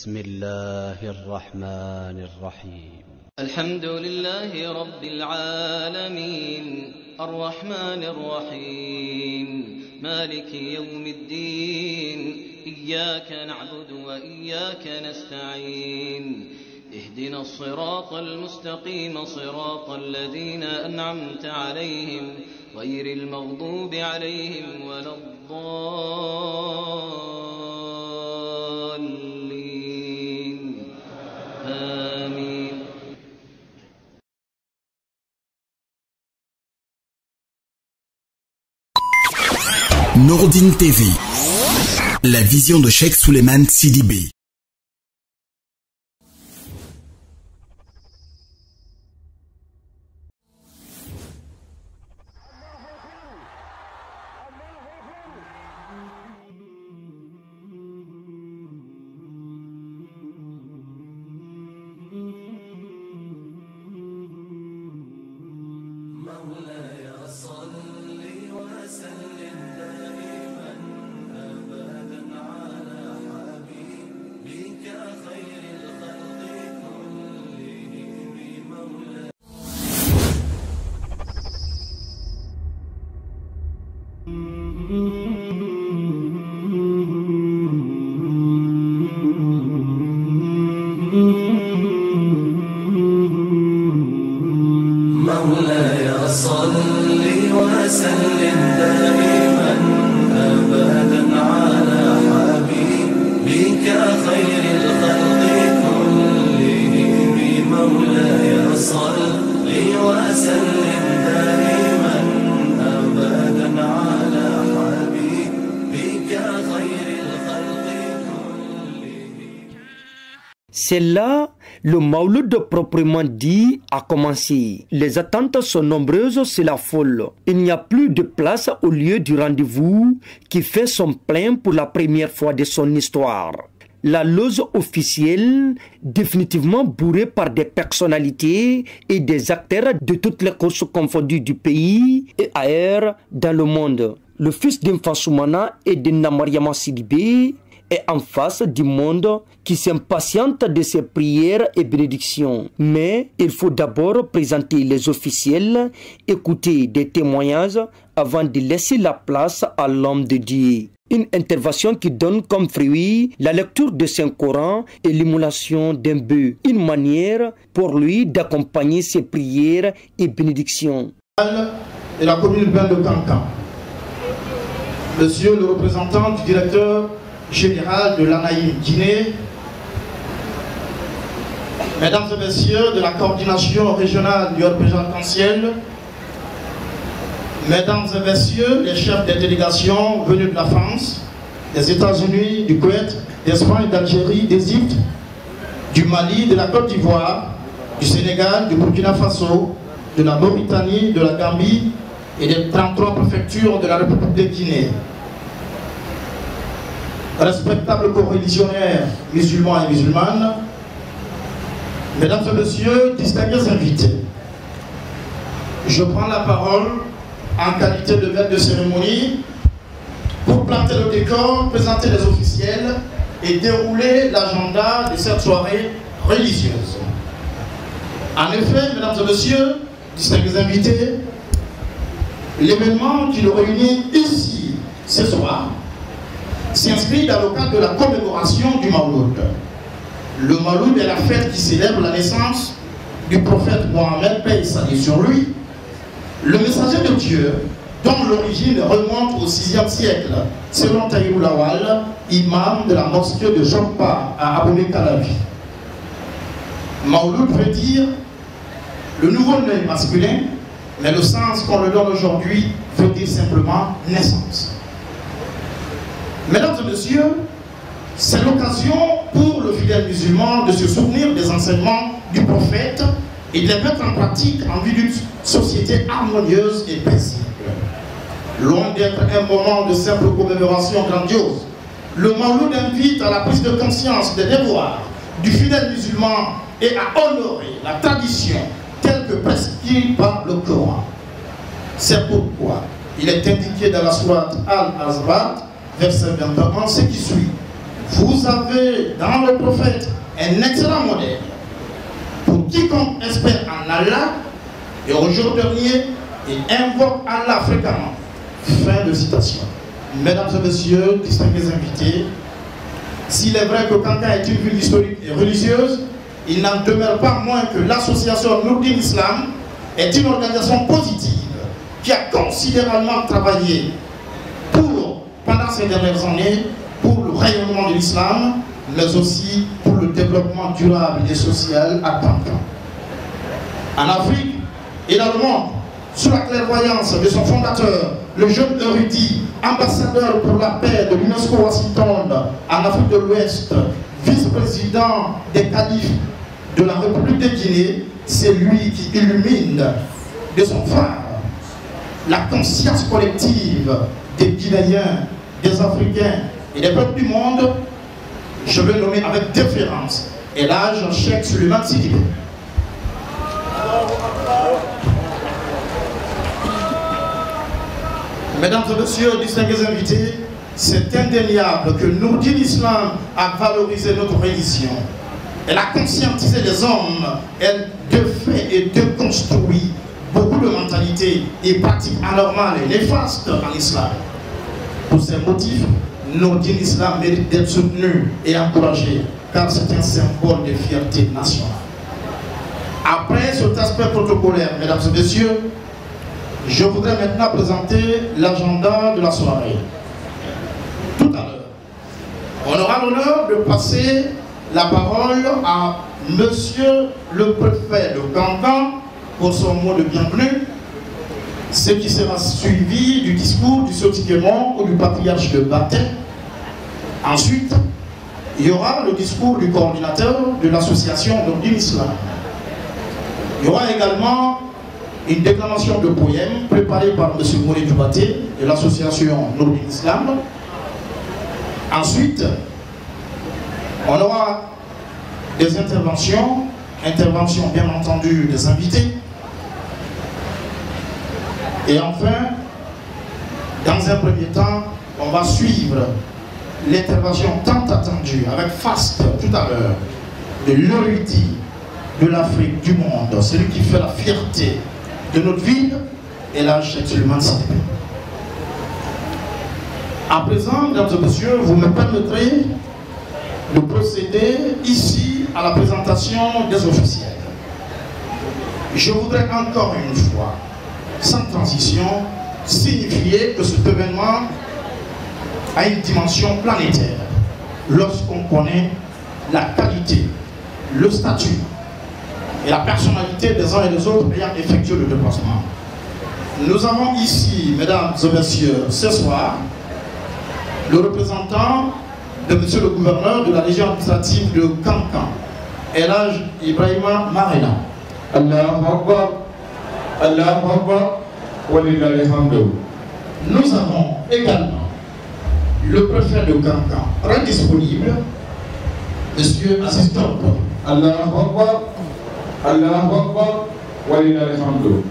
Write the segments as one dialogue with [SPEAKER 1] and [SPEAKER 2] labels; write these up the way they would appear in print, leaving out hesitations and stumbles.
[SPEAKER 1] بسم الله الرحمن الرحيم
[SPEAKER 2] الحمد لله رب العالمين الرحمن الرحيم مالك يوم الدين إياك نعبد وإياك نستعين اهدنا الصراط المستقيم صراط الذين أنعمت عليهم غير المغضوب عليهم ولا الضالين آمين.
[SPEAKER 3] Nourdine TV, la vision de Cheikh Souleymane Sidibé.
[SPEAKER 4] C'est là le Mawlud proprement dit a commencé. Les attentes sont nombreuses, c'est la foule. Il n'y a plus de place au lieu du rendez-vous qui fait son plein pour la première fois de son histoire. La loge officielle, définitivement bourrée par des personnalités et des acteurs de toutes les couches confondues du pays et ailleurs dans le monde. Le fils d'Infa Soumana et de Namariama Sidibé est en face du monde qui s'impatiente de ses prières et bénédictions. Mais il faut d'abord présenter les officiels, écouter des témoignages avant de laisser la place à l'homme de Dieu. Une intervention qui donne comme fruit la lecture de Saint-Coran et l'émulation d'un bœuf. Une manière pour lui d'accompagner ses prières et bénédictions.
[SPEAKER 5] Et la commune urbaine de Kankan. Monsieur le représentant du directeur général de l'ANAïM Guinée, mesdames et messieurs de la coordination régionale du représentatiel, mesdames et messieurs les chefs des délégations venus de la France, des États-Unis, du Koweït, d'Espagne, d'Algérie, d'Égypte, du Mali, de la Côte d'Ivoire, du Sénégal, du Burkina Faso, de la Mauritanie, de la Gambie et des 33 préfectures de la République de Guinée. Respectables co-religionnaires musulmans et musulmanes, mesdames et messieurs, distingués invités, je prends la parole en qualité de maître de cérémonie pour planter le décor, présenter les officiels et dérouler l'agenda de cette soirée religieuse. En effet, mesdames et messieurs, distingués invités, l'événement qui nous réunit ici ce soir s'inscrit dans le cadre de la commémoration du Mawlud. Le Mawlud est la fête qui célèbre la naissance du prophète Mohammed, paix et salut sur lui, le messager de Dieu, dont l'origine remonte au 6e siècle, selon Taïrou Lawal, imam de la mosquée de Jompa à Abomey-Calavi. Mawlud veut dire le nouveau-né masculin, mais le sens qu'on le donne aujourd'hui veut dire simplement naissance. Mesdames et messieurs, c'est l'occasion pour le fidèle musulman de se souvenir des enseignements du prophète et de les mettre en pratique en vue d'une société harmonieuse et paisible. Loin d'être un moment de simple commémoration grandiose, le Mawlud invite à la prise de conscience des devoirs du fidèle musulman et à honorer la tradition telle que prescrite par le Coran. C'est pourquoi il est indiqué dans la sourate Al-Azbat, verset 21, ce qui suit. vous avez dans le prophète un excellent modèle pour quiconque espère en Allah et au jour dernier et invoque Allah fréquemment. Fin de citation. Mesdames et messieurs, distingués invités, s'il est vrai que Kankan est une ville historique et religieuse, il n'en demeure pas moins que l'association Nourdine Islam est une organisation positive qui a considérablement travaillé pendant ces dernières années pour le rayonnement de l'islam, mais aussi pour le développement durable et social à Kankan. En Afrique et dans le monde, sous la clairvoyance de son fondateur, le jeune érudit, ambassadeur pour la paix de l'UNESCO Washington en Afrique de l'Ouest, vice-président des califes de la République de Guinée, c'est lui qui illumine de son phare la conscience collective des Guinéens, des Africains et des peuples du monde. Je vais nommer avec déférence El Hadj Cheikh Souleymane Sidibé. Mesdames et messieurs, distingués invités, c'est indéniable que Nourdine Islam a valorisé notre religion. Elle a conscientisé les hommes, elle défait et déconstruit beaucoup de mentalités et pratiques anormales et néfastes en islam. Pour ces motifs, Nourdine Islam mérite d'être soutenu et encouragé, car c'est un symbole de fierté nationale. Après cet aspect protocolaire, mesdames et messieurs, je voudrais maintenant présenter l'agenda de la soirée. Tout à l'heure, on aura l'honneur de passer la parole à monsieur le préfet de Kankan pour son mot de bienvenue, ce qui sera suivi du discours du Sotiquemont ou du patriarche de Baté. Ensuite, il y aura le discours du coordinateur de l'association Nourdine Islam. Il y aura également une déclamation de poèmes préparée par M. Mouré Dubaté de l'association Nourdine Islam. Ensuite, on aura des interventions bien entendu des invités. Et enfin, dans un premier temps, on va suivre l'intervention tant attendue avec faste tout à l'heure de l'érudit de l'Afrique, du monde, celui qui fait la fierté de notre ville, El Hadj Cheikh Souleymane Sidibé. À présent, mesdames et messieurs, vous me permettrez de procéder ici à la présentation des officiels. Je voudrais encore une fois, sans transition, signifier que cet événement a une dimension planétaire lorsqu'on connaît la qualité, le statut et la personnalité des uns et des autres ayant effectué le déplacement. Nous avons ici, mesdames et messieurs, ce soir, le représentant de monsieur le gouverneur de la région administrative de Kankan, El Hadj Ibrahima Marena.
[SPEAKER 6] Allahu Akbar, Allahu Akbar, walillahi alhamdu.
[SPEAKER 5] Nous avons également le préfet de Kankan, très disponible, monsieur assistant.
[SPEAKER 6] Allahu Akbar, Allahu Akbar, walillahi alhamdu.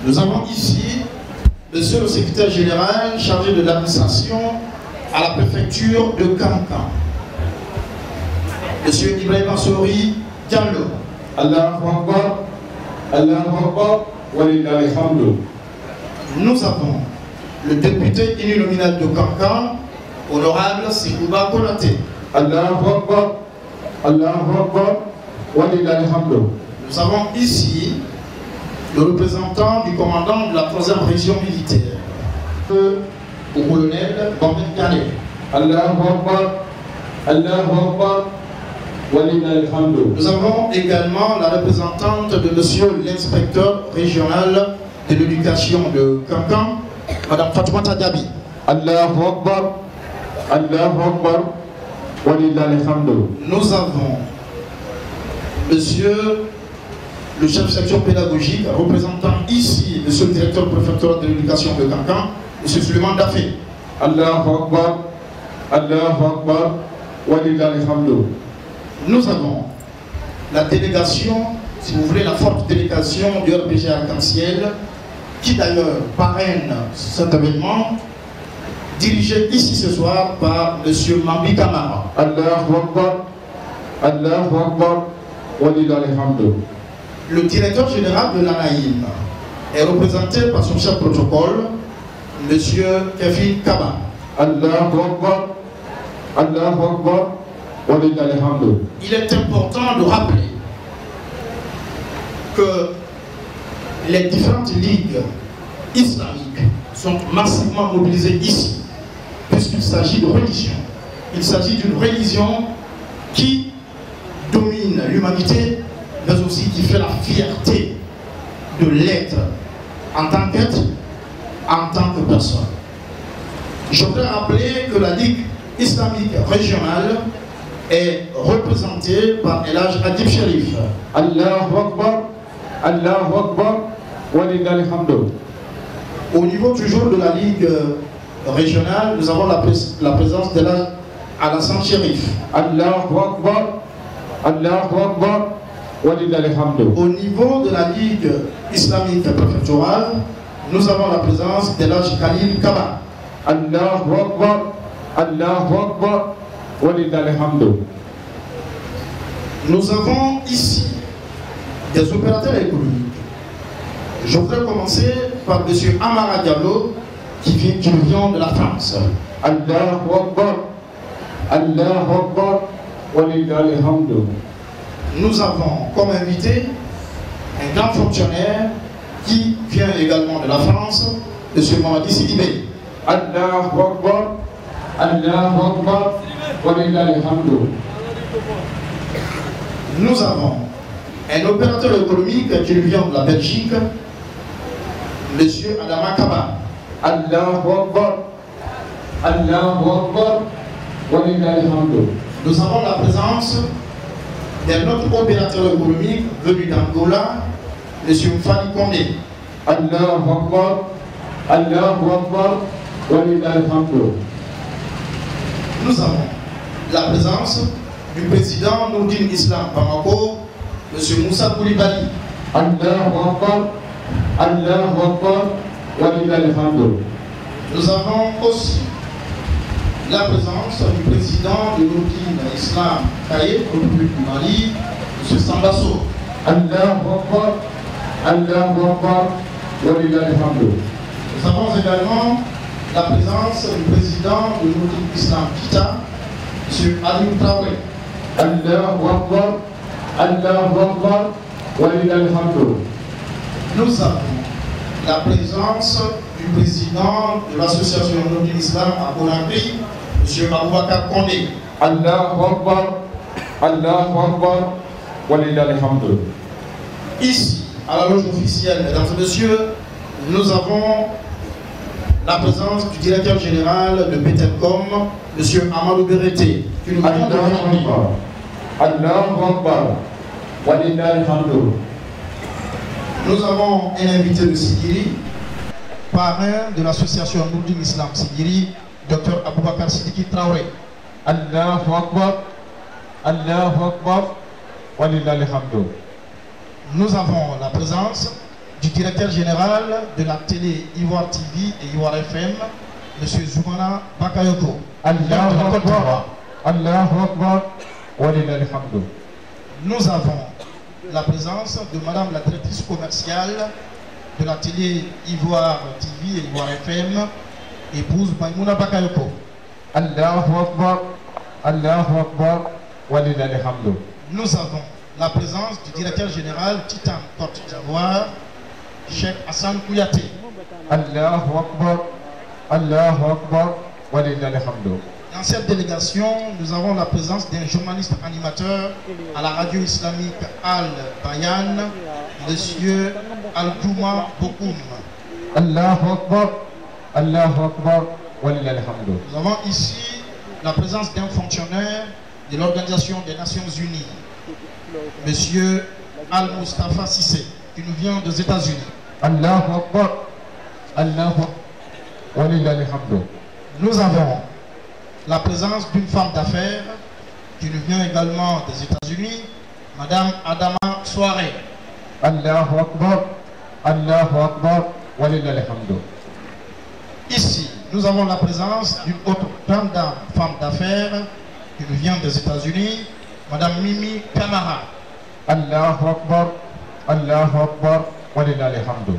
[SPEAKER 5] Nous avons ici monsieur le secrétaire général chargé de l'administration à la préfecture de Kankan, monsieur Ibrahima Sori Diallo.
[SPEAKER 6] Allahu Akbar, Allahu Akbar, walillahi alhamdu.
[SPEAKER 5] Nous avons le député uninominal de Kankan, honorable Sikouba Konaté.
[SPEAKER 6] Allahu Akbar, Allahu Akbar, walillahi alhamdu.
[SPEAKER 5] Nous avons ici le représentant du commandant de la 3e région militaire, au colonel Mohamed Kane.
[SPEAKER 6] Allahu Akbar, Allahu Akbar, walillahi alhamdu.
[SPEAKER 5] Nous avons également la représentante de monsieur l'inspecteur régional de l'éducation de Kankan, madame Fatoumata Diaby.
[SPEAKER 6] Allahu Akbar, Allahu Akbar, walillahi alhamdu.
[SPEAKER 5] Nous avons monsieur le chef de section pédagogique, représentant ici monsieur le directeur préfectoral de l'éducation de Kankan, monsieur Souleymane Dafé.
[SPEAKER 6] Allahu Akbar, Allahu Akbar, walillahi alhamdu.
[SPEAKER 5] Nous avons la délégation, si vous voulez, la forte délégation du RPG Arc-en-Ciel, qui d'ailleurs parraine cet événement, dirigé ici ce soir par M. Mambi Kamara.
[SPEAKER 6] Allahu Akbar, Allahu Akbar, walillahil hamdu.
[SPEAKER 5] Le directeur général de l'ANAIM est représenté par son chef protocole, M. Kevin Kaba.
[SPEAKER 6] Allahu Akbar, Allahu Akbar, walillahil hamdu.
[SPEAKER 5] Il est important de rappeler que les différentes ligues islamiques sont massivement mobilisées ici, puisqu'il s'agit de religion. Il s'agit d'une religion qui domine l'humanité, mais aussi qui fait la fierté de l'être en tant qu'être, en tant que personne. Je voudrais rappeler que la Ligue islamique régionale est représentée par El Hadj Adib Sherif.
[SPEAKER 6] Allahu Akbar, Allahu Akbar, walillahil hamdu.
[SPEAKER 5] Au niveau toujours de la Ligue régionale, nous avons la présence d'El Hadj Alassane Sherif.
[SPEAKER 6] Allahu Akbar, Allahu Akbar, walillahil hamdu.
[SPEAKER 5] Au niveau de la Ligue islamique préfectorale, nous avons la présence d'El Hadj Khalil Kaba.
[SPEAKER 6] Allahu Akbar, Allahu Akbar, walillahil hamdu.
[SPEAKER 5] Nous avons ici des opérateurs économiques. Je voudrais commencer par M. Amara Diallo qui vient de la France.
[SPEAKER 6] Allahu Akbar, Allahu Akbar, walillahil hamdu.
[SPEAKER 5] Nous avons comme invité un grand fonctionnaire qui vient également de la France, M. Mamadi Sidibé.
[SPEAKER 6] Allahu Akbar, Allahu Akbar, walillahil hamdu.
[SPEAKER 5] Nous avons un opérateur économique qui vient de la Belgique, M. Adama Kaba.
[SPEAKER 6] Allahu Akbar, Allahu Akbar, walillahil hamdu.
[SPEAKER 5] Nous avons la présence d'un autre opérateur économique venu d'Angola, M. Mfali Kondé.
[SPEAKER 6] Allahu Akbar, Allahu Akbar, walillahil hamdu.
[SPEAKER 5] Nous avons la présence du président Nourdine Islam Bamako, M. Moussa Koulibaly.
[SPEAKER 6] Allahu Akbar, Allahu Akbar, walillahil hamdu.
[SPEAKER 5] Nous avons aussi la présence du président de Nourdine Islam Kaye, République du Mali, M. Sambasso.
[SPEAKER 6] Allahu Akbar, Allahu Akbar, walillahil hamdu.
[SPEAKER 5] Nous avons également la présence du président de Nourdine Islam Kita, M. Ali Traoré.
[SPEAKER 6] Allahu Akbar, Allahu Akbar, walillahil hamdu.
[SPEAKER 5] Nous avons la présence du président de l'association Nourdine Islam à Conakry, M. Aboubakar Kondé.
[SPEAKER 6] Allahu Akbar, Allahu Akbar, walillahil hamdu.
[SPEAKER 5] Ici, à la loge officielle, mesdames et messieurs, nous avons la présence du directeur général de Petelcom, M. Amadou Bereté, qui nous vient de Colombie.
[SPEAKER 6] Allahu Akbar, walillahil hamdu.
[SPEAKER 5] Nous avons un invité de Sidiri, parrain de l'association Nourdine Islam Sidiri, Dr Aboubakar Sidiki Traoré.
[SPEAKER 6] Allahu Akbar, Allahu Akbar, walillahil hamdu.
[SPEAKER 5] Nous avons la présence du directeur général de la télé Ivoire TV et Ivoire FM, M. Zoumana Bakayoko.
[SPEAKER 6] Allahu Akbar, Allahu Akbar, walillahil hamdu.
[SPEAKER 5] Nous avons la présence de Madame la directrice commerciale de la télé Ivoire TV et Ivoire FM, épouse Maïmouna Bakayoko.
[SPEAKER 6] Allahu Akbar, Allahu Akbar, walillahil hamdu.
[SPEAKER 5] Nous avons la présence du directeur général Titan Côte d'Ivoire, Cheikh Hassan Kouyaté.
[SPEAKER 6] Allahu Akbar, Allahu Akbar, walillahil hamdu.
[SPEAKER 5] Dans cette délégation, nous avons la présence d'un journaliste animateur à la radio islamique Al-Bayan, M. Al-Douma Bokoum.
[SPEAKER 6] Allahu Akbar, Allahu Akbar, walillahil hamdu.
[SPEAKER 5] Nous avons ici la présence d'un fonctionnaire de l'Organisation des Nations Unies, M. Al-Mustafa Sissé, qui nous vient des États-Unis.
[SPEAKER 6] Allahu Akbar, Allahu, walillahil hamdu.
[SPEAKER 5] Nous avons la présence d'une femme d'affaires qui nous vient également des États-Unis, Madame Adama Soare.
[SPEAKER 6] Allahu Akbar, Allahu Akbar, walillahil hamdu.
[SPEAKER 5] Ici, nous avons la présence d'une autre grande dame, femme d'affaires, qui nous vient des États-Unis, Madame Mimi Kamara.
[SPEAKER 6] Allahu Akbar, Allahu Akbar, walillahi alhamdu.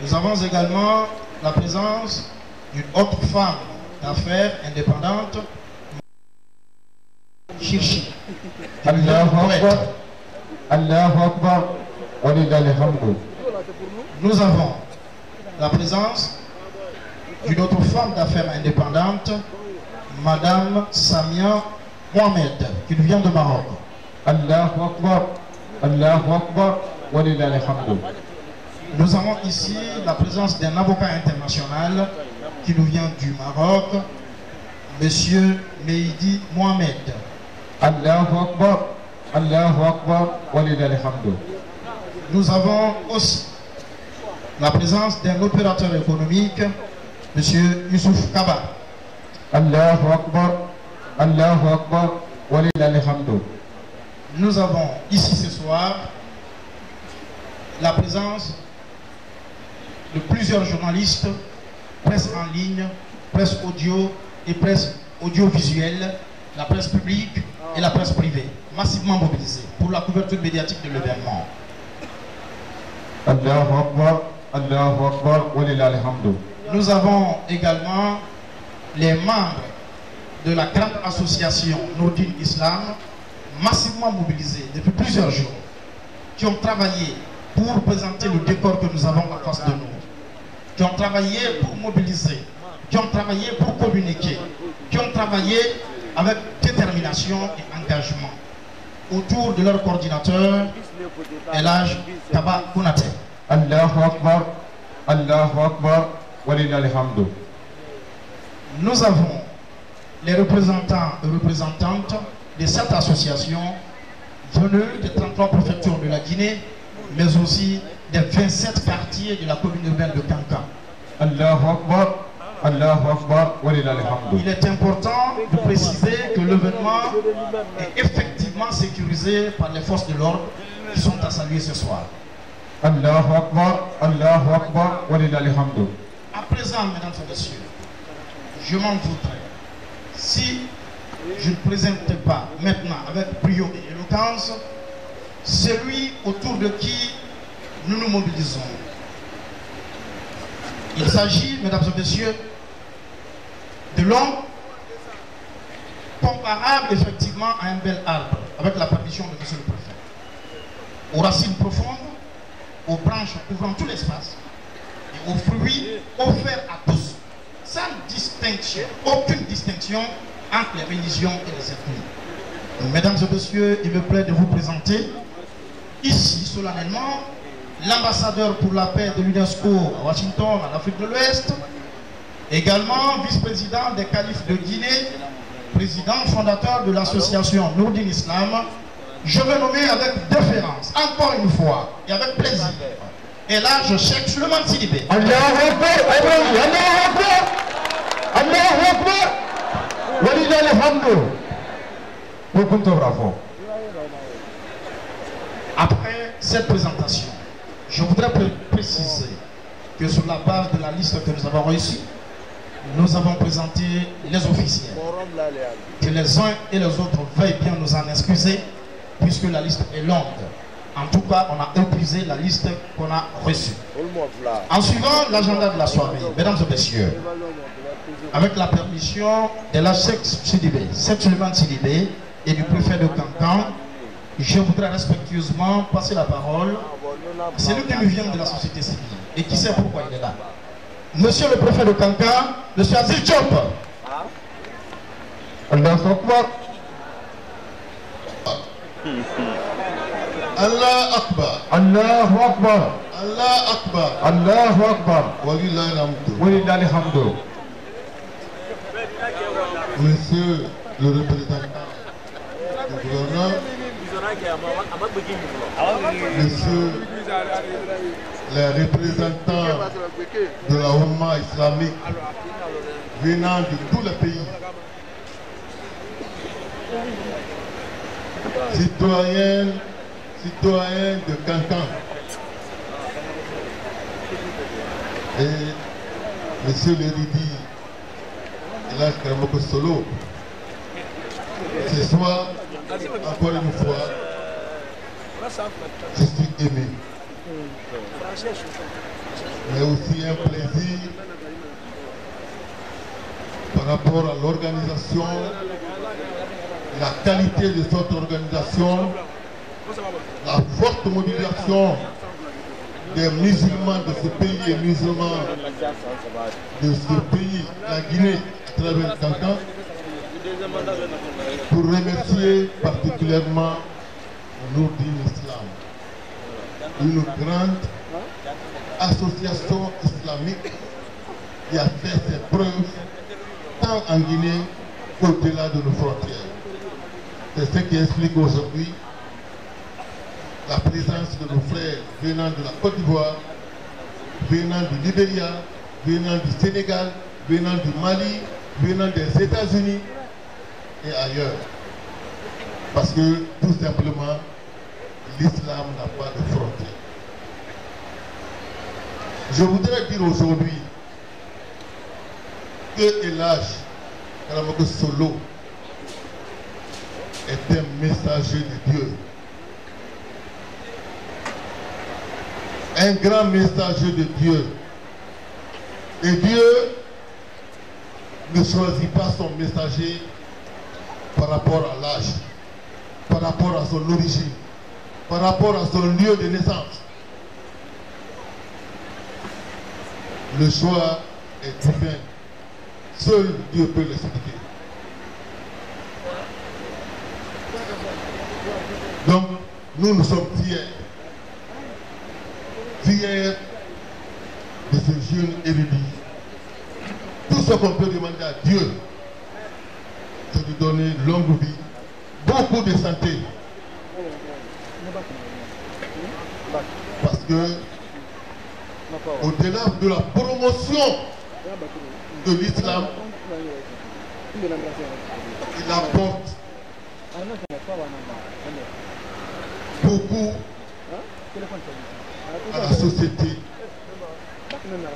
[SPEAKER 5] Nous avons également la présence d'une autre femme d'affaires indépendante, Chirchi.
[SPEAKER 6] Allahu Akbar, Allahu Akbar, walillahi alhamdu.
[SPEAKER 5] Nous avons la présence d'une autre femme d'affaires indépendante, Madame Samia Mohamed, qui nous vient de Maroc.
[SPEAKER 6] Allahu Akbar, Allahu Akbar, walillahi alhamdu.
[SPEAKER 5] Nous avons ici la présence d'un avocat international qui nous vient du Maroc, Monsieur Mehdi Mohamed.
[SPEAKER 6] Allahu Akbar, Allahu Akbar, walillahi alhamdu.
[SPEAKER 5] Nous avons aussi la présence d'un opérateur économique, Monsieur Youssouf Kaba.
[SPEAKER 6] Allahu Akbar, Allahu Akbar, walillahi alhamdu.
[SPEAKER 5] Nous avons ici ce soir la présence de plusieurs journalistes, presse en ligne, presse audio et presse audiovisuelle, la presse publique et la presse privée, massivement mobilisés pour la couverture médiatique de l'événement.
[SPEAKER 6] Allahu Akbar, Allahu Akbar, walillahi alhamdu.
[SPEAKER 5] Nous avons également les membres de la grande association Nourdine Islam, massivement mobilisés depuis plusieurs jours, qui ont travaillé pour présenter le décor que nous avons en face de nous, qui ont travaillé pour mobiliser, qui ont travaillé pour communiquer, qui ont travaillé avec détermination et engagement autour de leur coordinateur, Elhaj Kaba Konaté.
[SPEAKER 6] Allahu Akbar, Allahu Akbar, walillahi alhamdu.
[SPEAKER 5] Nous avons les représentants et représentantes de cette association venus des 33 préfectures de la Guinée, mais aussi des 27 quartiers de la commune urbaine de Kankan.
[SPEAKER 6] Allahu Akbar, Allahu Akbar, walillahi alhamdu.
[SPEAKER 5] Il est important de préciser que l'événement est effectivement sécurisé par les forces de l'ordre qui sont à saluer ce soir.
[SPEAKER 6] Allahu Akbar, Allahu Akbar, walillahi alhamdu.
[SPEAKER 5] À présent, mesdames et messieurs, je m'en voudrais si je ne présentais pas maintenant avec brio et éloquence celui autour de qui nous nous mobilisons. Il s'agit, mesdames et messieurs, de l'homme comparable effectivement à un bel arbre, avec la permission de monsieur le préfet, aux racines profondes, aux branches couvrant tout l'espace et aux fruits offerts à tous, sans distinction, aucune distinction entre les religions et les ethnies. Mesdames et messieurs, il me plaît de vous présenter ici solennellement l'ambassadeur pour la paix de l'UNESCO à Washington, en Afrique de l'Ouest, également vice-président des califes de Guinée, président fondateur de l'association Nourdine Islam. Je vais nommer avec déférence, encore une fois, et avec plaisir, Elhaj Cheikh Souleymane Sidibé.
[SPEAKER 6] Allahu Akbar, Allahu Akbar, Allahu Akbar, walillahi alhamdu. Beaucoup de bravo.
[SPEAKER 5] Après cette présentation, je voudrais préciser que sur la base de la liste que nous avons reçue, nous avons présenté les officiels. Que les uns et les autres veuillent bien nous en excuser, puisque la liste est longue. En tout cas, on a épuisé la liste qu'on a reçue. En suivant l'agenda de la soirée, mesdames et messieurs, avec la permission de la Cheikh Souleymane Sidibé et du préfet de Kankan, je voudrais respectueusement passer la parole à celui qui nous vient de la société civile et qui sait pourquoi il est là. Monsieur le préfet de Kankan, monsieur Aziz Diop.
[SPEAKER 6] Allahu Akbar.
[SPEAKER 7] Allah Akbar.
[SPEAKER 6] Allahu Akbar.
[SPEAKER 7] Allah Akbar.
[SPEAKER 6] Allahu Akbar.
[SPEAKER 7] Walillahi alhamdu.
[SPEAKER 6] Walillahi alhamdu.
[SPEAKER 7] Monsieur le représentant du gouverneur, monsieur les représentants de la Oumma islamique venant de tous les pays, citoyens de Kankan et monsieur l'érudit Là, Karamoko Solo. Ce soir, encore une fois, je suis aimé. Mais aussi un plaisir par rapport à l'organisation, la qualité de cette organisation, la forte mobilisation des musulmans de ce pays et musulmans de ce pays, la Guinée, à travers Cancan, pour remercier particulièrement Nourdine Islam, une grande association islamique qui a fait ses preuves tant en Guinée qu'au-delà de nos frontières. C'est ce qui explique aujourd'hui la présence de nos frères venant de la Côte d'Ivoire, venant du Libéria, venant du Sénégal, venant du Mali, venant des États-Unis et ailleurs. Parce que tout simplement, l'islam n'a pas de frontières. Je voudrais dire aujourd'hui que El Hadj Karamoko Solo est un messager de Dieu. Un grand messager de Dieu. Et Dieu ne choisit pas son messager par rapport à l'âge, par rapport à son origine, par rapport à son lieu de naissance. Le choix est divin. Seul Dieu peut l'expliquer. Donc, nous sommes fiers. Fiers de ce jeune érudit. Tout ce qu'on peut demander à Dieu, c'est de lui donner longue vie, beaucoup de santé. Parce que, au-delà de la promotion de l'islam, il apporte beaucoup à la société,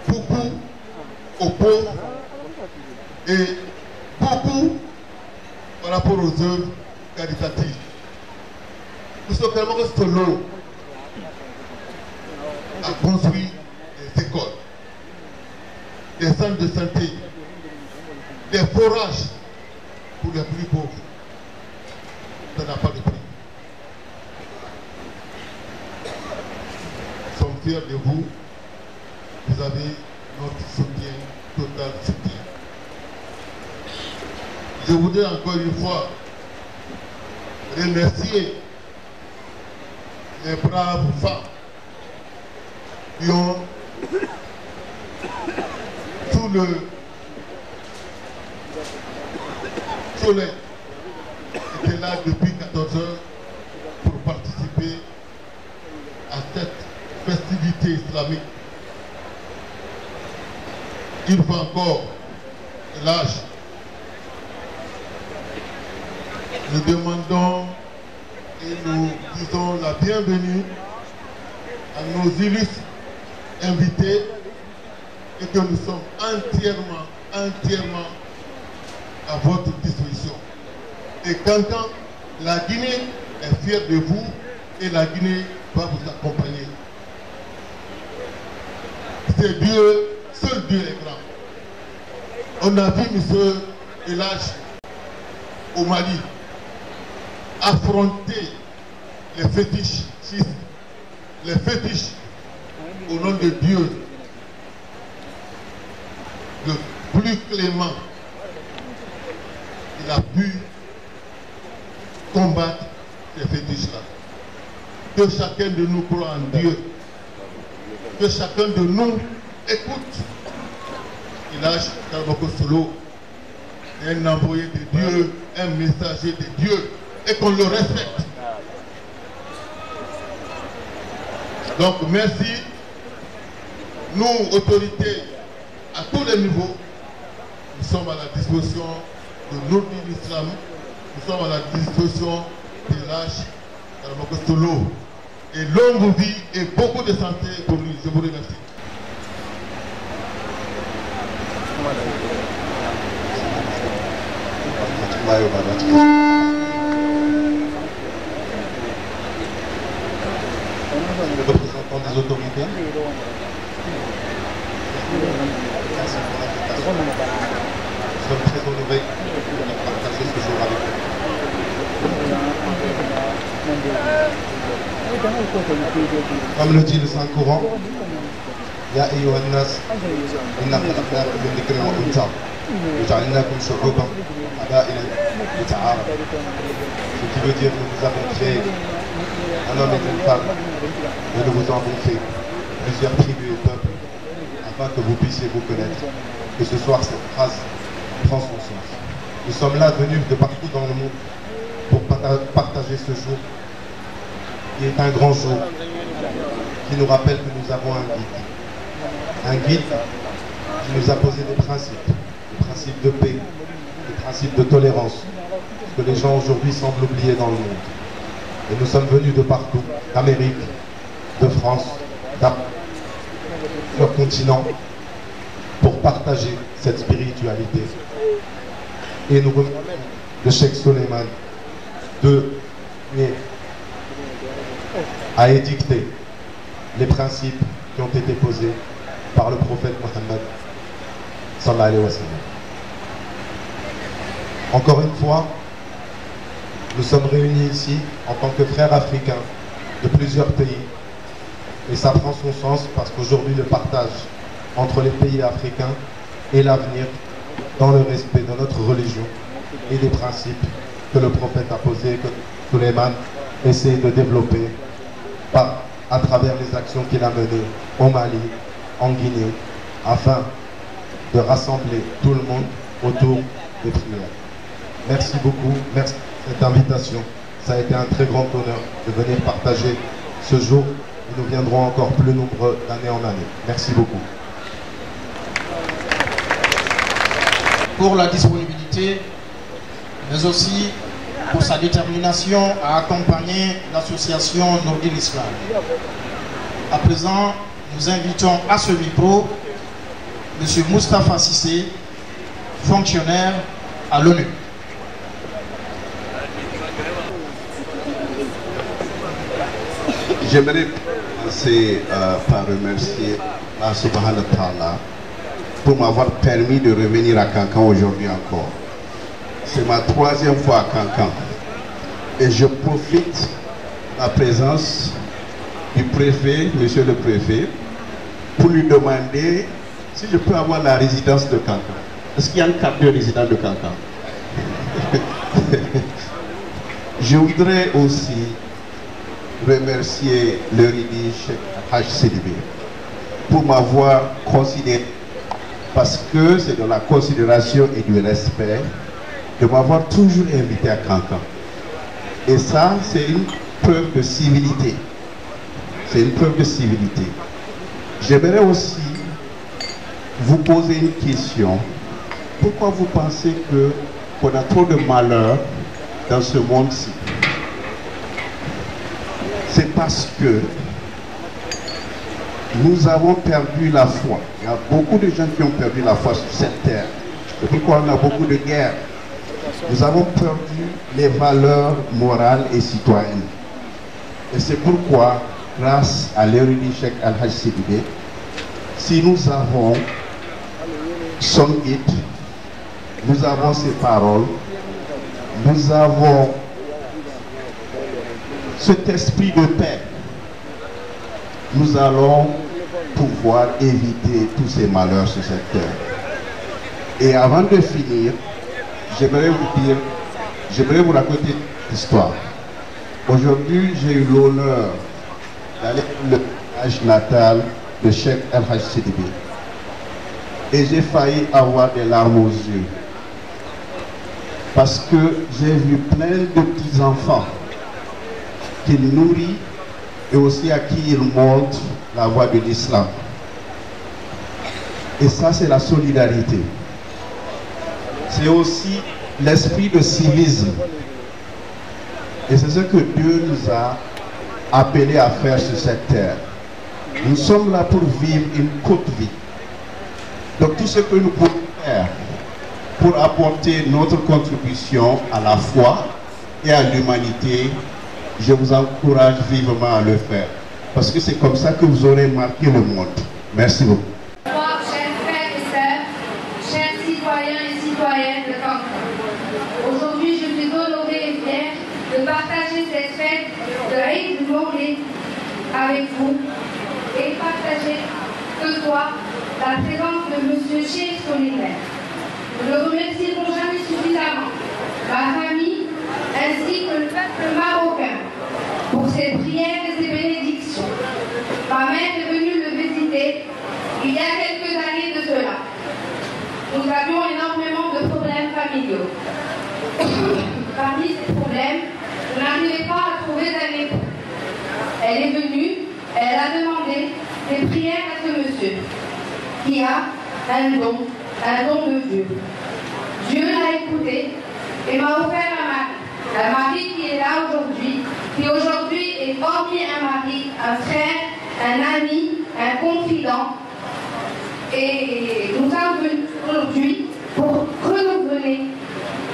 [SPEAKER 7] beaucoup aux pauvres et beaucoup par rapport aux œuvres caritatives. Nous sommes tellement Solo a construit des écoles, des centres de santé, des forages pour les plus pauvres. Ça n'a pas de prix. Nous sommes fiers de vous. Vous avez notre soutien, total soutien. Je voudrais encore une fois remercier les braves femmes qui ont sous le soleil été là depuis 14 heures pour participer à cette festivité islamique. Une fois encore, l'âge, nous demandons et nous disons la bienvenue à nos illustres invités et que nous sommes entièrement à votre disposition. Et quand la Guinée est fière de vous et la Guinée va vous accompagner. C'est Dieu, seul Dieu est grand. On a vu M. El Hadj au Mali affronter les fétiches, les fétiches au nom de Dieu, le plus clément. Il a pu combattre ces fétiches-là. Que chacun de nous croit en Dieu. Que chacun de nous écoute. El Hadj Karamoko Solo est un envoyé de Dieu, un messager de Dieu, et qu'on le respecte. Donc merci. Nous, autorités, à tous les niveaux, nous sommes à la disposition de Nourdine Islam, nous sommes à la disposition d'El Hadj Karamoko Solo. Et longue vie et beaucoup de santé pour lui. Je vous remercie. rahmatullahi wa barakatuh. Le représentant des autorités. Merci pour l'invitation. Nous sommes très honorés de partager ce jour avec vous. Comme le dit le Saint-Coran, Ya ayyuhan nas, inna khalaqnakum min dhikrin wa untha, wa ja'alnakum shu'uban wa qaba'ila lita'arafu. Ce qui veut dire que nous avons créé un homme et une femme, et nous vous avons fait plusieurs tribus et peuples, afin que vous puissiez vous connaître. Et ce soir, cette phrase prend son sens. Nous sommes là venus de partout dans le monde pour partager ce jour, qui est un grand jour, qui nous rappelle que nous avons un guide. Un guide qui nous a posé des principes de paix, des principes de tolérance, que les gens aujourd'hui semblent oublier dans le monde. Et nous sommes venus de partout, d'Amérique, de France, d'un continent, pour partager cette spiritualité. Et nous remercions le Cheikh Souleymane a édicté les principes qui ont été posés par le prophète Mohammed sallallahu alayhi wa sallam. Encore une fois, nous sommes réunis ici en tant que frères africains de plusieurs pays, et ça prend son sens parce qu'aujourd'hui le partage entre les pays africains et l'avenir dans le respect de notre religion et des principes que le prophète a posés, que Souleymane essaie de développer à travers les actions qu'il a menées au Mali, en Guinée, afin de rassembler tout le monde autour des prières. Merci beaucoup, merci pour cette invitation. Ça a été un très grand honneur de venir partager ce jour et nous viendrons encore plus nombreux d'année en année. Merci beaucoup.
[SPEAKER 5] Pour la disponibilité, mais aussi pour sa détermination à accompagner l'association Nourdin Islam. À présent, nous invitons à ce micro M. Moustapha Sissé, fonctionnaire à l'ONU.
[SPEAKER 8] J'aimerais commencer par remercier Allah subhanahu wa ta'ala pour m'avoir permis de revenir à Kankan aujourd'hui encore. C'est ma 3e fois à Kankan et je profite de la présence du préfet, monsieur le préfet, pour lui demander si je peux avoir la résidence de Kankan. Est-ce qu'il y a une carte de résidence de Kankan? Je voudrais aussi remercier le Ridi Cheikh Haj Sidibé pour m'avoir considéré, parce que c'est de la considération et du respect, de m'avoir toujours invité à Kankan. Et ça, c'est une preuve de civilité. C'est une preuve de civilité. J'aimerais aussi vous poser une question. Pourquoi vous pensez qu'on a trop de malheur dans ce monde-ci? C'est parce que nous avons perdu la foi. Il y a beaucoup de gens qui ont perdu la foi sur cette terre. C'est pourquoi on a beaucoup de guerres. Nous avons perdu les valeurs morales et citoyennes. Et c'est pourquoi, grâce à l'érudit Cheikh Al-Haj Sidibé, si nous avons son guide, nous avons ses paroles, nous avons cet esprit de paix, nous allons pouvoir éviter tous ces malheurs sur cette terre. Et avant de finir, j'aimerais vous raconter une histoire. Aujourd'hui, j'ai eu l'honneur d'aller dans le village natal de Cheikh El-Haj Sidibé. Et j'ai failli avoir des larmes aux yeux. Parce que j'ai vu plein de petits-enfants qu'il nourrit et aussi à qui il montre la voie de l'islam. Et ça, c'est la solidarité. C'est aussi l'esprit de civisme. Et c'est ce que Dieu nous a appelés à faire sur cette terre. Nous sommes là pour vivre une courte vie. Donc tout ce que nous pouvons faire, pour apporter notre contribution à la foi et à l'humanité, je vous encourage vivement à le faire. Parce que c'est comme ça que vous aurez marqué le monde. Merci beaucoup.
[SPEAKER 9] Bonsoir, chers frères et sœurs, chers citoyens et citoyennes de Cancun. Aujourd'hui, je suis honorée et fière de partager cette fête de Eid al-Mawlid avec vous et partager ce soir la présence de M. Cheikh Solimer. Nous ne remercierons jamais suffisamment ma famille ainsi que le peuple marocain pour ses prières et ses bénédictions. Ma mère est venue le visiter il y a quelques années de cela. Nous avions énormément de problèmes familiaux. Parmi ces problèmes, je n'arrivais pas à trouver d'un époux. Elle est venue, elle a demandé des prières à ce monsieur qui a un don de Dieu. Dieu l'a écouté et m'a offert un mari. Un mari qui est là aujourd'hui, qui aujourd'hui est hormis un mari, un frère, un ami, un confident. Et nous sommes venus aujourd'hui pour renouveler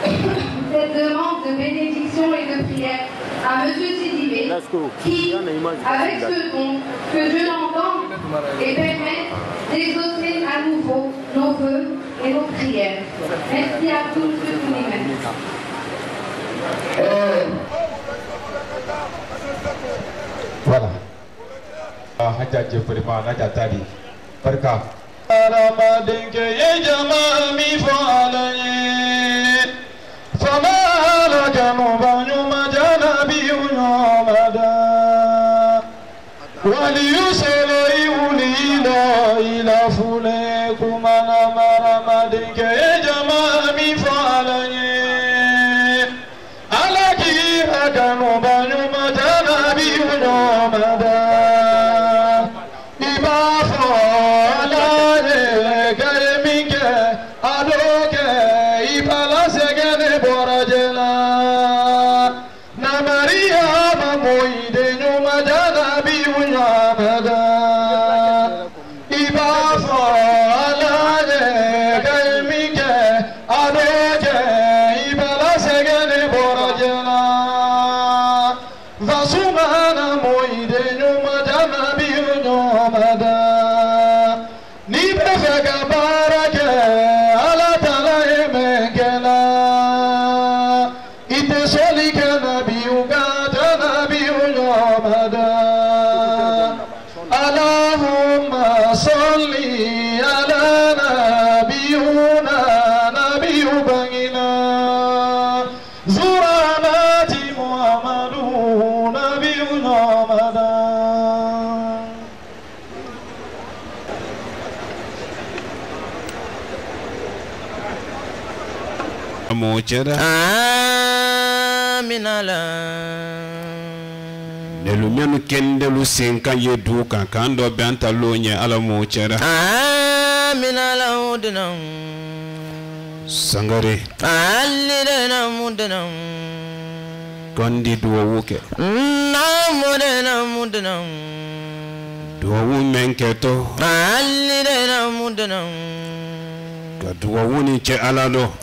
[SPEAKER 9] cette demande de bénédiction et de prière à M. Sidibé, qui, avec ce don, que Dieu l'entende et permette d'exaucer à nouveau nos vœux et nos prières. Merci à tous, M. Souliman.
[SPEAKER 6] Voilà. Hajja Jefferima Naja Tadi. Barka. Ramadan ke ye jama mi falaye. Fama la janu banyu majana bi unyamada. Wali yusele uli la ila fule kumana Ramadan ke ye jama mi falaye. Kanu banyu majana bi unyamada iba fala le garminge adoke ibala segene borajela na Maria mamoide nyu majana bi unyamada iba fala le garminge adoke ibala segene borajela Vasumana moide nyuma jana biyu nyomada ni befega barake ala tala emengela ite solike na biyu gata na biyu nyomada Allahumma salli ala nabiyuna nabiyu bangina Zuranati Muhammadu
[SPEAKER 10] Aminala Nelu mianu kendelu senka yedu kankando banta lonye ala mochera Aminala udinam Sangare Alidena mudanam Kondi duwa wuke Namudena mudanam Duwa wumenketo Alidena mudanam Kaduwa wuni che alalo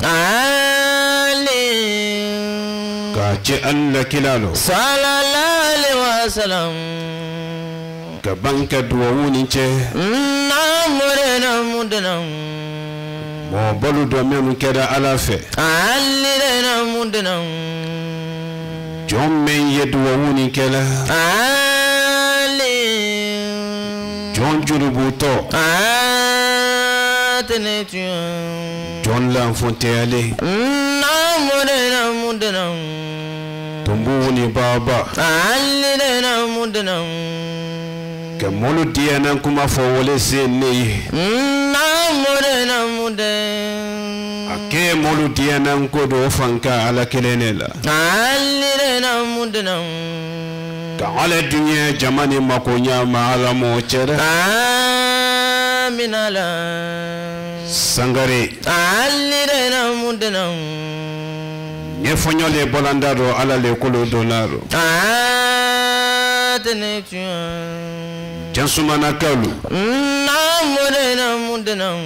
[SPEAKER 10] Kache alla kilalo Sallallahu alaihi wasallam Kabanka duwa wuni che Namudena mudanam Mo bolu do menu keda alafe Alidena mudanam John men yeduwa wuni kela John jurubuto John Lanfonte ale Namudena mudanam Tumbu wuni baba Alidena mudanam Kamolu diana kuma fowole sene Namudena mudanam Ake molu diana nkodo fanka ala kelenela Alidena mudanam Ka ala dunya jamani makonya ma ala mochera Aminala Sangare Alidena mudanam Nyefonyole bolandaro ala le kolo donaro Jansumana kalu Namudena mudanam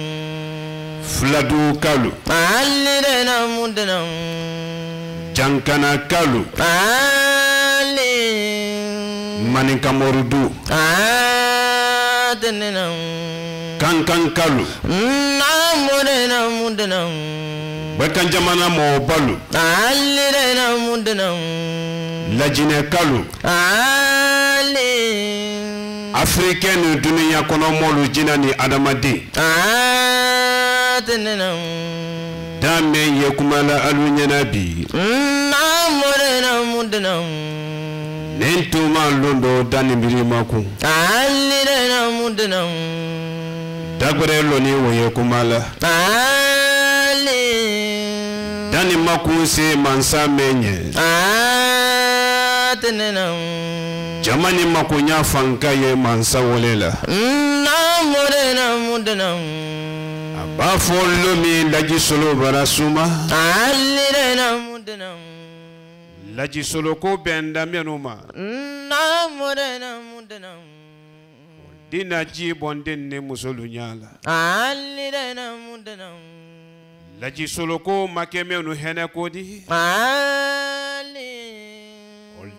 [SPEAKER 10] Fladu kalu
[SPEAKER 2] alirena mudana
[SPEAKER 10] jankana kalu
[SPEAKER 2] ali
[SPEAKER 10] manikamorudu
[SPEAKER 2] atenena
[SPEAKER 10] kankan kalu
[SPEAKER 2] namurena mudana
[SPEAKER 10] bekan jamana mo balu
[SPEAKER 2] alirena mudana
[SPEAKER 10] lajine kalu
[SPEAKER 2] ali
[SPEAKER 10] africaine dunia kono molu jinani adamadi
[SPEAKER 2] atenena
[SPEAKER 10] dame yekumala alunyana bi
[SPEAKER 2] namurena mudana
[SPEAKER 10] nentuma londo dani birimaku
[SPEAKER 2] alirena mudana
[SPEAKER 10] dagbere loni woye kumala
[SPEAKER 2] ali
[SPEAKER 10] dani makunse mansa menye
[SPEAKER 2] atenena
[SPEAKER 10] jamani makunya fanka ye mansa wolela
[SPEAKER 2] namurena mudana
[SPEAKER 10] abafo lomi laji solo barasuma
[SPEAKER 2] alirena mudana
[SPEAKER 10] laji solo ko benda menuma
[SPEAKER 2] namurena mudana
[SPEAKER 10] dina ji bonden ne musolu nyala
[SPEAKER 2] alirena mudana
[SPEAKER 10] laji solo ko makemenu hene kodi
[SPEAKER 2] ali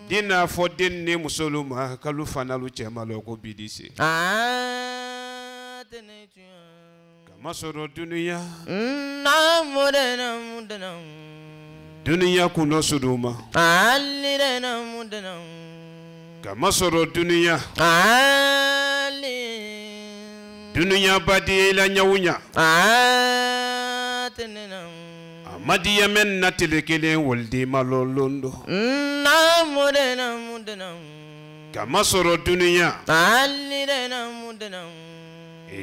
[SPEAKER 10] dina fodin ne musolu ma kalu fanalu chemalo ko bidisi kama soro dunia
[SPEAKER 2] namurena mudana
[SPEAKER 10] dunia kuno suduma
[SPEAKER 2] alirena mudana
[SPEAKER 10] kama soro dunia
[SPEAKER 2] ali
[SPEAKER 10] dunia badi la nyawunya
[SPEAKER 2] atenena
[SPEAKER 10] amadi yemen natelekele woldi malolondo
[SPEAKER 2] namurena mudana
[SPEAKER 10] kama soro dunia
[SPEAKER 2] alirena mudana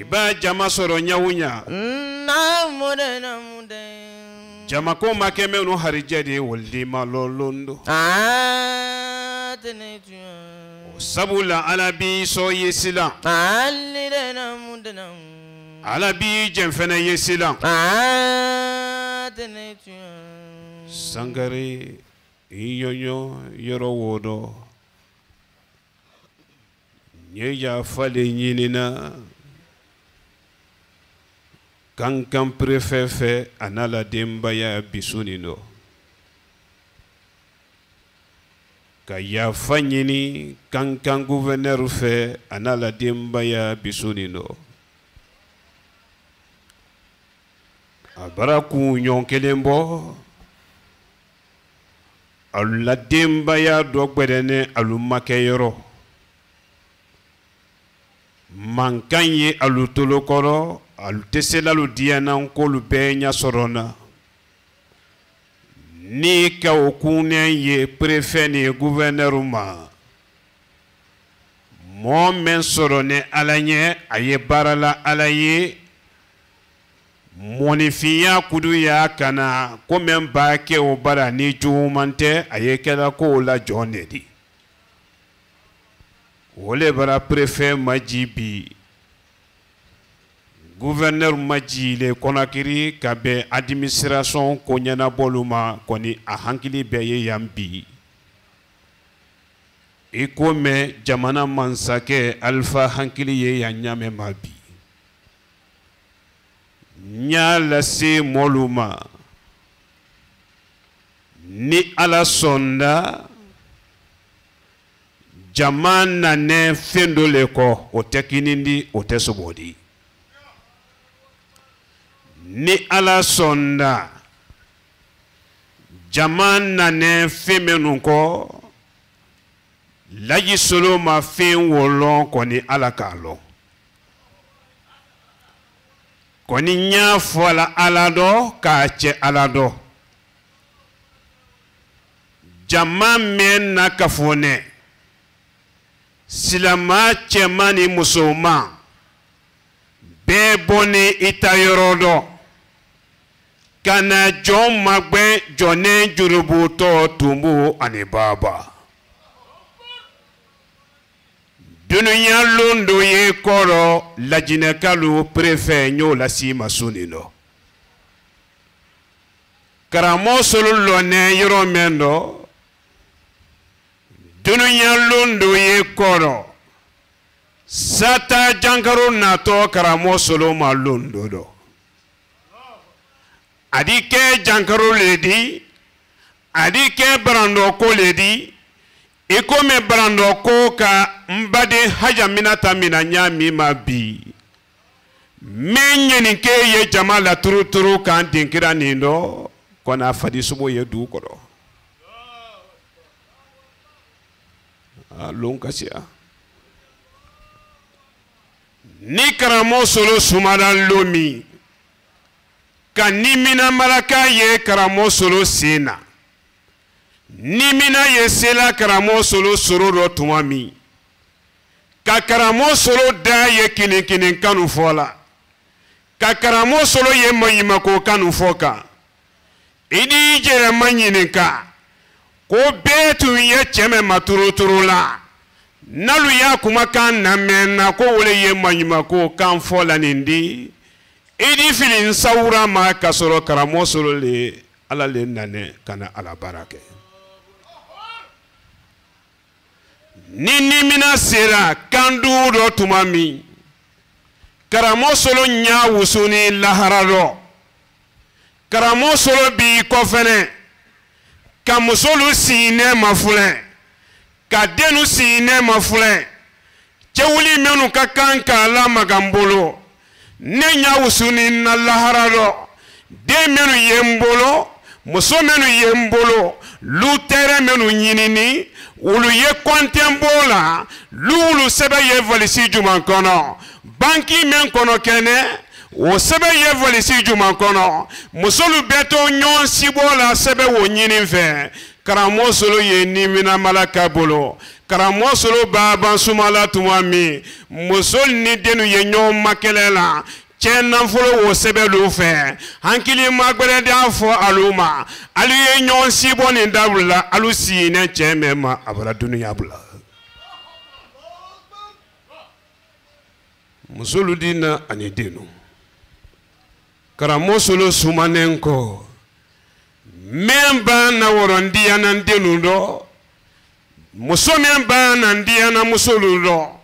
[SPEAKER 10] iba jama soro nyawunya
[SPEAKER 2] namurena mudana
[SPEAKER 10] jama ko makeme no harijade woldi malolondo
[SPEAKER 2] atenena
[SPEAKER 10] sabula alabi so yesila
[SPEAKER 2] alirena mudana
[SPEAKER 10] alabi jemfena yesila
[SPEAKER 2] atenena
[SPEAKER 10] sangare inyonyo yoro wodo nyeja fale nyinina kankan prefefe anala demba ya bisunino ka ya fanyini kankan gouverneur fe anala demba ya bisunino abaraku nyonkelembo alla demba ya dogbedene alumakeyoro mankanye alutolokoro aluteselalu diana nkolu benya sorona ni ka okune ye préfet ni gouverneur ma mo men sorone alanye aye barala alaye monifiya kudu ya kana ko men ba ke o bara ni jumante aye kala ko la jonedi wole bara préfet majibi gouverneur majile konakiri kabe administration ko nyana boluma koni a hankili beye yambi iko me jamana mansake alfa hankili ye yanyame mabi nyala se moluma ni ala sonda jamana ne fendole ko otekinindi otesobodi ni ala sonda jamana ne femenu ko laji solo ma fen wolon ko ni ala kalo koni nya fola alado ka che alado jama men na kafone silama chemani musoma beboni itayorodo kana jom magbe jone jurubuto tumbu anibaba dununya londo ye koro lajinekalu préfet nyo la sima sunino karamo solo lone yoro mendo dununya londo ye koro sata jankaro nato karamo solo ma londo do adike jankaro ledi adike barando ko ledi iko me barando ko ka mbade haja minata minanya mima bi menye nike ye jamala turu kan dinkira nindo kona fadi subo ye du kodo lonkasia ni karamo solo sumara lomi kanimina malaka ye karamo solo sena nimina ye sela karamo solo sororo tumami ka karamo solo da ye kini kanu fola ka karamo solo ye mayima ko kanu foka idi jere manyinika ko betu ye cheme maturu la nalu ya kuma kan na mena ko wole ye mayima ko kan fola nindi idi filin saura ma kasoro karamo solo le ala le nane kana ala barake nini mina sera kandu do tumami karamo solo nya wusuni laharado karamo solo bi kofene kamusolu sine mafule kadenu sine mafule chewuli menu kakanka la magambolo nenya wusuni na laharado de menu yembolo muso menu yembolo lutere menu nyinini ulu ye kwantembola lulu sebe ye volisi juman kono banki men kono kene o sebe ye volisi juman kono musolu beto nyon sibola sebe wo nyini fe karamo solo ye nimina malaka bolo karamo solo baba sumala tumami musol ni denu ye nyon makelela chena folo wo sebe lu fe hankili magbere da fo aluma alu ye nyon sibo ni dabula alu si ne chemema abara dunya bula musolu dina ani denu karamo solo sumanenko memba na worondia na denu do muso memba na ndia na musolu do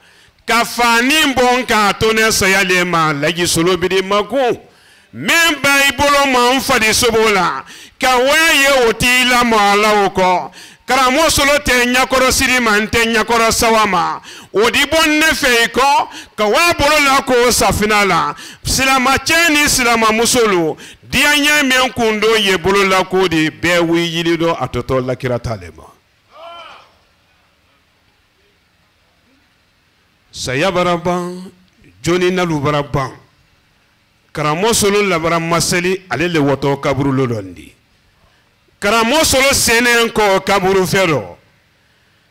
[SPEAKER 10] kafani mbonka tone sayalema lagi solo bidi maku memba ibolo manfadi sobola kawaye otila mala oko karamo solo te nyakoro siri mante nyakoro sawama odibon nefeiko kawabolo la ko safinala silama cheni silama musolo dianya menkundo yebolo la ko di bewi yilido atoto la kiratalema sayabaraban joni nalu baraban karamo solo labara maseli ale le woto kaburu lolondi karamo solo senen ko kaburu fero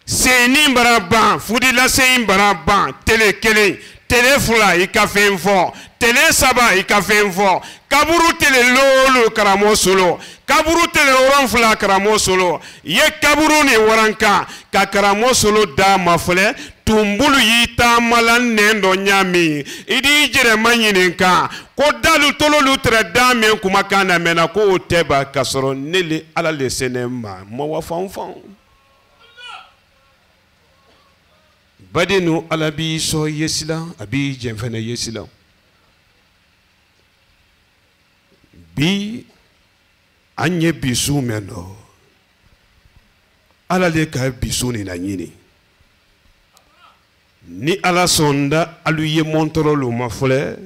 [SPEAKER 10] seni baraban fudila sein baraban tele kele tele fula ikafenfo tele saba ikafenfo kaburu tele lolo karamo solo kaburu tele oran fula karamo solo ye kaburu ni waranka ka karamo solo da mafle tumbulu yita malan nendo nyami idi jere manyininka ko dalu tololu tre dame kuma kana mena ko teba kasoro nele ala le senema mo wa fanfan badenu ala bi so yesila abi jemfene yesila bi anye bisu meno ala le ka bisu ni na nyini ni ala sonda alu ye montoro lo mafule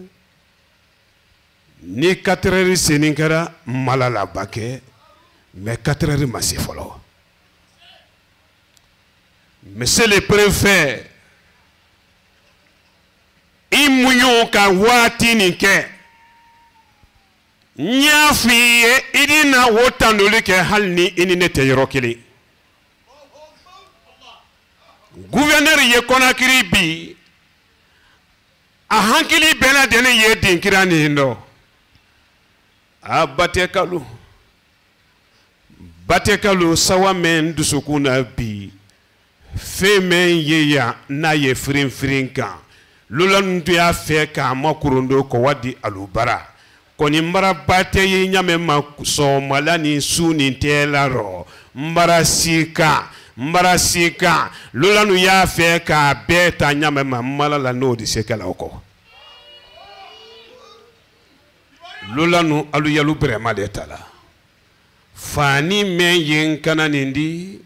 [SPEAKER 10] ni 4 heures seninkara malala bake mais 4 heures masifolo monsieur le préfet imunyo ka wati nike nyafiye idina wotandole ke halni inine te yorokili gouverneur ye Konakiri bi a hankili bela dene ye dinkira ni ndo a batekalu sawa men dusukuna bi femen ye ya na ye frinka lula ndu ya fe ka makurundo ko wadi alubara koni mbara bate ye nyame ma so malani suni telaro mbarasika lula nu ya fe ka beta nyame ma malala no di sekala oko lolanu alu yalu brema de tala fani men yen kana nindi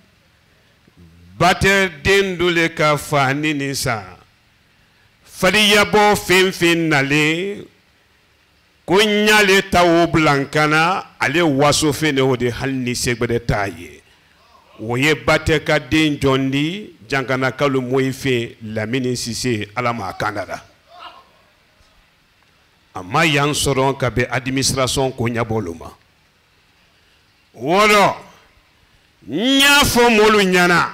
[SPEAKER 10] bate dendule ka fani nisa fadi yabo fin nale kunyale tawo blankana ale waso fene ode halni segbede taye woye bate ka den jondi jangana kalu moife lamini sise alama kanada ama yan soron ka be administration ko nyaboluma wodo nyafo molu nyana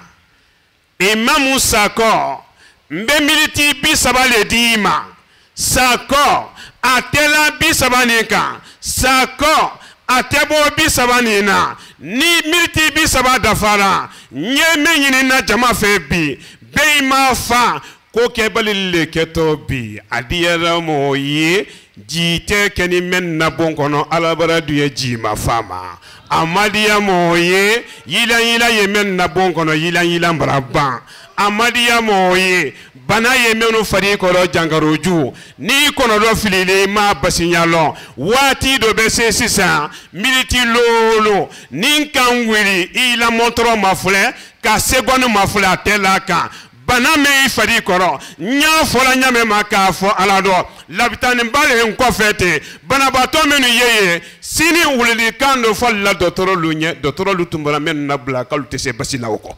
[SPEAKER 10] imamu sako mbe militi bi sabale dima sako atela bi sabanika sako atebo bi sabanina ni militi bi sabada fara nyeme nyini na jama fe bi beima fa ko kebalile keto bi adiyara moye jite keni men na bonkono alabara duye jima fama amadiya moye yila yemen na bonkono yila mbaraba amadiya moye bana yemenu fari koro jangaroju ni kono do filile ma basinyalo wati do bese sisa militi lolo ninkan wiri ila montro mafule ka segonu mafule atelaka bana me fari koro nya fola nya me makafo alado labitani mbale nkofete bana bato menu yeye sini wulili kando falla dotoro lunye dotoro lutumbara men na blaka lutese basina woko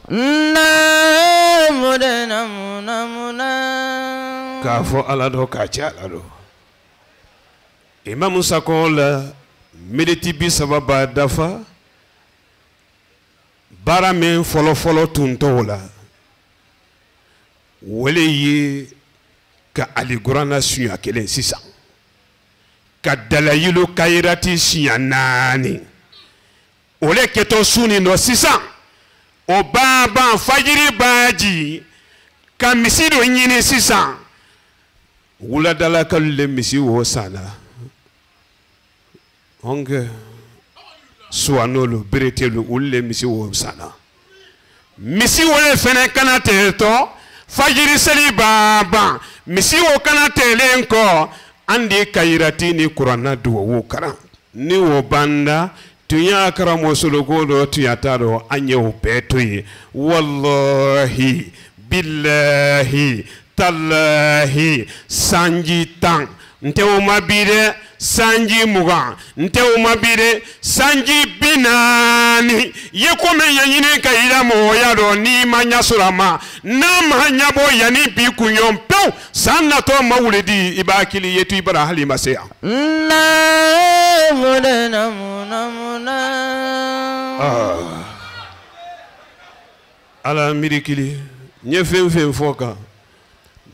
[SPEAKER 10] kafo alado kacha alado Imam Sakola mediti bi sababa dafa bara men folo tuntola wele ye ka aligurana suya kelen sisan ka dalayilu kairati siya nani ole keto suni no sisan o baba fajiri baji ka misido nyini sisan wula dala kalle misi wo sana onge suanolo beretelu ulle misi wo sana misi wole fene kana teto fajiri seli baba misi wo kana telenko andi kairati ni kurana duwo kara ni wo banda tuya kara mosologo do tuya taro anye upetui wallahi billahi tallahi sanji tang nte umabire sanji muga nte umabire sanji binani yekome yanyine kaira moya do ni manya surama na manya bo yani bi kunyon pew sanna to mawlidi ibakili yetu ibara halima sea
[SPEAKER 2] na mudana
[SPEAKER 10] ala mirikili nyefem foka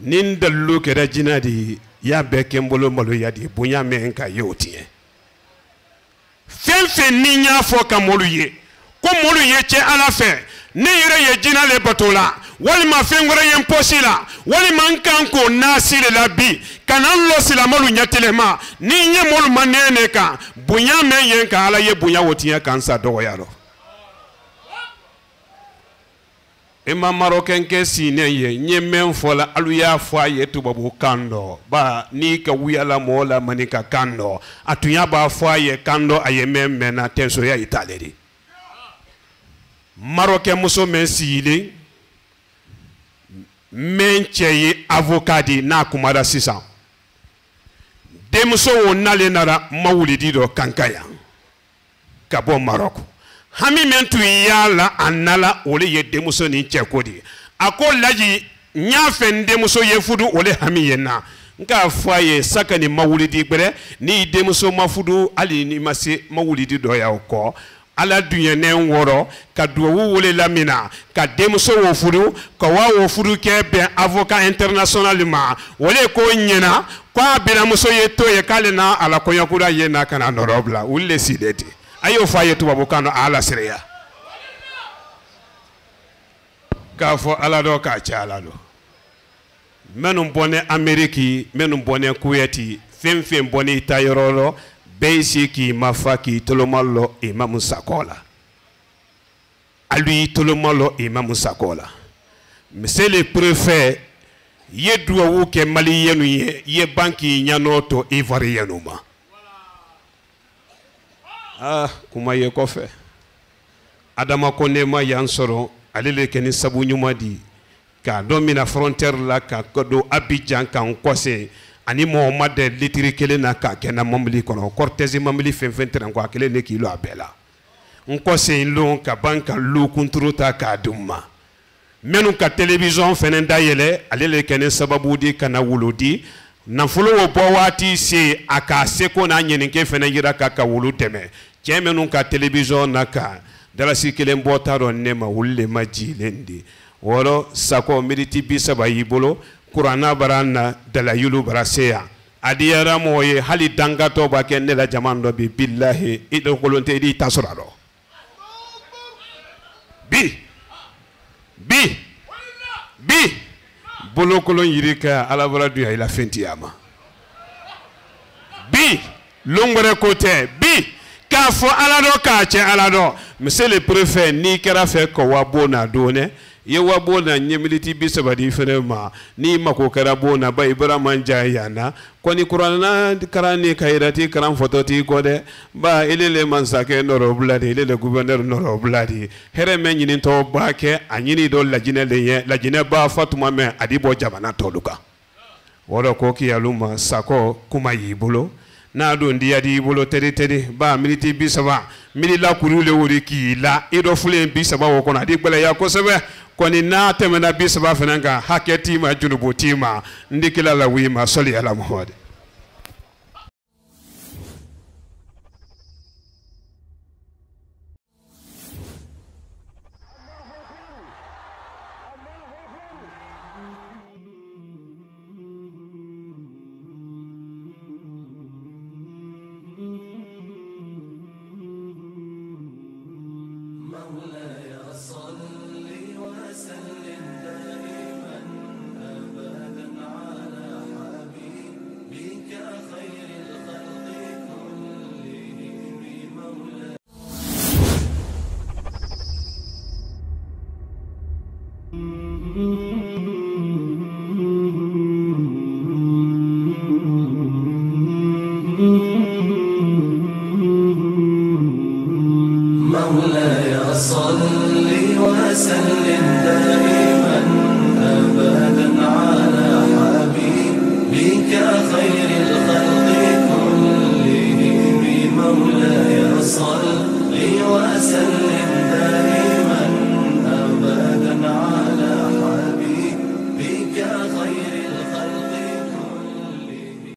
[SPEAKER 10] nindallu kera jinadi ya beke mbolo malo yadi bunya menka yotie fenfe ninya foka molu ye ko molu ye che ala fe ne yere ye jina le batola wali ma fengore ye mposila wali mankanko nasile la bi kanan lo sila molu nyatelema ninye molu manene ka bunya men yenka ala ye bunya wotie kansa dogo yaro Ema maroken ke sine ye nye men fola aluya fwa ye tubabu kando ba ni ka wiyala mola manika kando atunya ba fwa ye kando aye mena tenso ya italeri maroken muso men sile men cheye avocadi na kumara sisa demuso wo nale nara mawulidi do kankaya kabo Maroko hami mentu yala anala ole ye demuso ni chekodi ako laji nyafen demuso ye fudu ole hami yena nka faye saka ni mawulidi gbere ni demuso mafudu ali ni mase mawulidi do ya ko ala dunya ne woro ka duwo wole lamina ka demuso wo fudu ka wa wo fudu ke be avocat international ma wole ko nyena kwa bina muso ye to ye kalena ala ko yakura yena kana norobla ulle sideti ayo faye tubabu kano ala sireya kafo ala do ka chala do menum bone Ameriki menum bone Kuwaiti fem bone tayorolo beisi ki mafaki tolomalo Imam Sakola alui tolomalo Imam Sakola monsieur le préfet yedwa wuke maliyenu ye banki nyanoto ivoirienuma kuma ye kɔfɛ adama ko ne ma yan sɔrɔ ale le kɛ ni sabu ɲuman di k'a dɔn mina frontière la ka don Abidjan kan kɔse ani Mohamad litiri kelen na k'a kɛ na mambili kɔnɔ cortège mambili fɛn fɛn tɛrɛn ko a kelen de kilo a bɛɛ la n kɔse in lon ka ban ka lu kunturu ta k'a d'u ma minnu ka télévision fɛnɛ dayɛlɛ ale le kɛ ni sababu di ka na wolo di nafolo o bɔ waati se a k'a seko n'a ɲɛnike fɛnɛ yira k'a ka wolo dɛmɛ cɛ minnu ka télévision na ka dalasi kelen bɔ t'a dɔn ne ma olu le ma jilen di wɔrɔ Sako miniti 30 y'i bolo kuranna bara na dalayulu bara se yan a diyara mɔgɔ ye hali dangatɔ b'a kɛ ne la jama dɔ bi bilahi i dɔnkolon tɛ i di ta sɔrɔ a rɔ bi bolokolon yiri ka ala bara duya i la fɛn ti a ma bi longwɛrɛ ko tɛ bi k'a fɔ ala dɔ k'a cɛ ala dɔ monsieur le préfet n'i kɛra fɛ ka wabo na donɛ ye wabo na ɲɛ miniti 30 di fɛnɛ ma n'i mako kɛra bo na ba i bara man ja yan na kɔni kuranna karan ni ka yirati karan fɔtɔ t'i kɔ dɛ ba ele le mansakɛ nɔrɔ bila de ele le gouverneur nɔrɔ bila de hɛrɛ mɛ ɲinitɔ b'a kɛ a ɲini dɔ lajinɛ le ye lajinɛ b'a fa tuma mɛn a di bɔ jamana tɔlu kan wɔrɔ ko kiyalu ma Sako kuma y'i bolo n'a don diya di bolo tɛri ba miniti 30 mili la kuru le wuri k'i la i dɔ fulen 30 o kɔnɔ a di gbɛlɛya kosɛbɛ kɔni n'a tɛmɛna 30 fɛnɛ kan hakɛ t'i ma junubu t'i ma n di kila la wi ma sɔli ala Muhamad
[SPEAKER 11] مولاي صل وسلم دائما